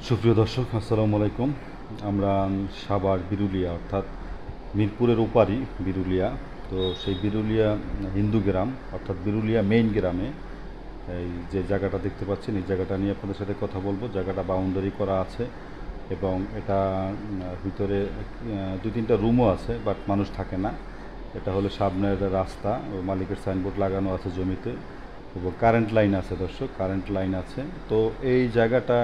সুপ্রিয় দর্শক, আসসালামু আলাইকুম। আমরা সাভার বিরুলিয়া অর্থাৎ মিরপুরের ওপারই বিরুলিয়া। তো সেই বিরুলিয়া হিন্দু গ্রাম অর্থাৎ বিরুলিয়া মেইন গ্রামে এই যে জায়গাটা দেখতে পাচ্ছেন, এই জায়গাটা নিয়ে আপনাদের সাথে কথা বলবো। জায়গাটা বাউন্ডারি করা আছে এবং এটা ভিতরে দুই তিনটা রুমও আছে, বাট মানুষ থাকে না। এটা হলো সামনের রাস্তা, মালিকের সাইনবোর্ড লাগানো আছে জমিতে এবং কারেন্ট লাইন আছে। দর্শক, কারেন্ট লাইন আছে। তো এই জায়গাটা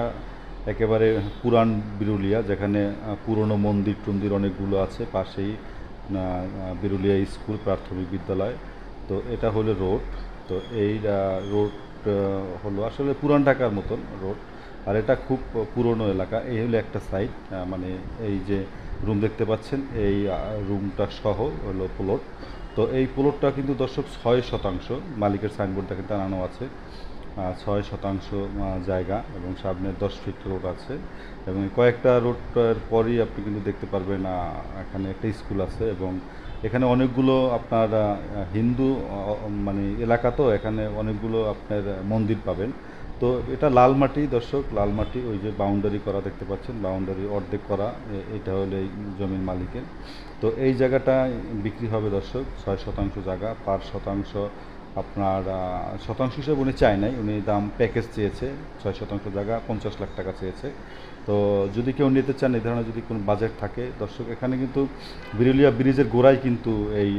একেবারে পুরান বিরুলিয়া, যেখানে পুরনো মন্দির টন্দির অনেকগুলো আছে। পাশেই বিরুলিয়া স্কুল প্রাথমিক বিদ্যালয়। তো এটা হলো রোড। তো এই রোড হলো আসলে পুরান ঢাকার মতন রোড। আর এটা খুব পুরনো এলাকা। এই হলো একটা সাইড, মানে এই যে রুম দেখতে পাচ্ছেন, এই রুমটা সহ হলো প্লট। তো এই প্লটটা কিন্তু দর্শক 6% মালিকের সাইনবোর্ডটা কিন্তু টানানো আছে। 6% জায়গা এবং সামনে 10 ফিট রোড আছে এবং কয়েকটা রোডটার পরই আপনি কিন্তু দেখতে পারবেন এখানে একটা স্কুল আছে এবং এখানে অনেকগুলো আপনার হিন্দু মানে এলাকা। তো এখানে অনেকগুলো আপনার মন্দির পাবেন। তো এটা লাল মাটি দর্শক, লাল মাটি। ওই যে বাউন্ডারি করা দেখতে পাচ্ছেন, বাউন্ডারি অর্ধেক করা, এটা হলো এই জমির মালিকের। তো এই জায়গাটা বিক্রি হবে দর্শক। 6% জায়গা, পার শতাংশ আপনার শতাংশ হিসেবে উনি চায় নাই, উনি দাম প্যাকেজ চেয়েছে। 6% জায়গা 50 লাখ টাকা চেয়েছে। তো যদি কেউ নিতে চান, এই ধরনের যদি কোনো বাজেট থাকে দর্শক, এখানে কিন্তু বিরুলিয়া ব্রিজের গোড়ায় কিন্তু এই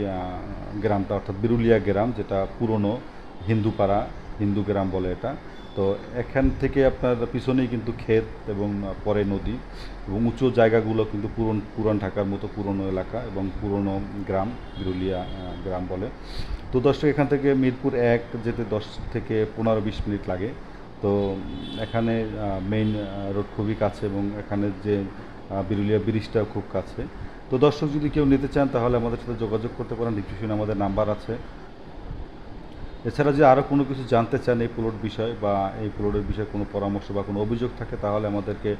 গ্রামটা, অর্থাৎ বিরুলিয়া গ্রাম, যেটা পুরনো হিন্দুপাড়া, হিন্দু গ্রাম বলে এটা। তো এখান থেকে আপনার পিছনেই কিন্তু ক্ষেত এবং পরে নদী এবং উঁচু জায়গাগুলো কিন্তু পুরান ঢাকার মতো পুরনো এলাকা এবং পুরনো গ্রাম, বিরুলিয়া গ্রাম বলে। তো দর্শক, এখান থেকে মিরপুর 1 যেতে 10 থেকে 15-20 মিনিট লাগে। তো এখানে মেইন রোড খুবই কাছে এবং এখানে যে বিরুলিয়া ব্রিজটাও খুব কাছে। তো দর্শক, যদি কেউ নিতে চান তাহলে আমাদের সাথে যোগাযোগ করতে পারেন। ডিসক্রিপশনে আমাদের নাম্বার আছে। এছাড়া যে আরও কোনো কিছু জানতে চান এই প্লট বিষয় বা এই প্লটের বিষয়ে কোনো পরামর্শ বা কোনো অভিযোগ থাকে, তাহলে আমাদেরকে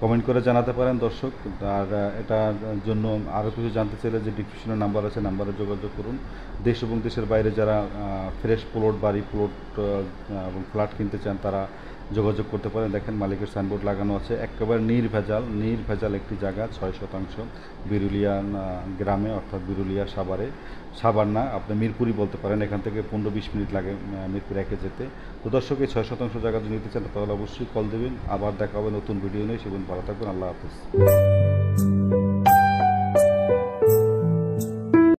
কমেন্ট করে জানাতে পারেন দর্শক। আর এটার জন্য আরও কিছু জানতে চাইলে যে ডিসক্রিপশনে নাম্বার আছে, নাম্বারে যোগাযোগ করুন। দেশ এবং দেশের বাইরে যারা ফ্রেশ প্লট, বাড়ি প্লট এবং ফ্ল্যাট কিনতে চান, তারা যোগাযোগ করতে পারেন। দেখেন মালিকের সাইনবোর্ড লাগানো আছে। একেবারে নির্ভেজাল একটি জায়গা, 6% বিরুলিয়া গ্রামে, অর্থাৎ বিরুলিয়া সাভারে। সাভার না, আপনি মিরপুরই বলতে পারেন। এখান থেকে 15-20 মিনিট লাগে মিরপুর 1-এ যেতে। তো দর্শক, এই 6% জায়গা যদি নিতে চান তাহলে অবশ্যই কল দেবেন। আবার দেখা হবে নতুন ভিডিও নিয়ে। সেদিন ভালো থাকবেন। আল্লাহ হাফিজ।